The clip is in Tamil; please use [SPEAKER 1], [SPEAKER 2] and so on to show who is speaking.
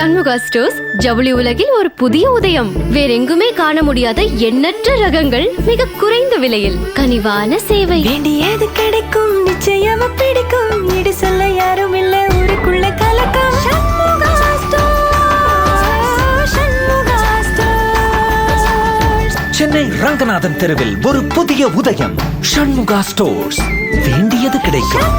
[SPEAKER 1] சண்முகா ஸ்டோர்ஸ் ஜவுளி உலகில் ஒரு புதிய உதயம். வேறெங்குமே காண முடியாத எண்ணற்ற ரகங்கள் மிக குறைந்த விலையில். கனிவான சேவை.
[SPEAKER 2] வேண்டியது கிடைக்கும், நிச்சயம் பிடிக்கும். இடி சொல்ல யாரும் இல்ல, ஊருக்குள்ள கலக்கம். சண்முகா ஸ்டோர்ஸ், சண்முகா ஸ்டோர்ஸ்.
[SPEAKER 3] சென்னை ரங்கநாதன் தெருவில் ஒரு புதிய உதயம். சண்முகா ஸ்டோர்ஸ். வேண்டியது கிடைக்கும்.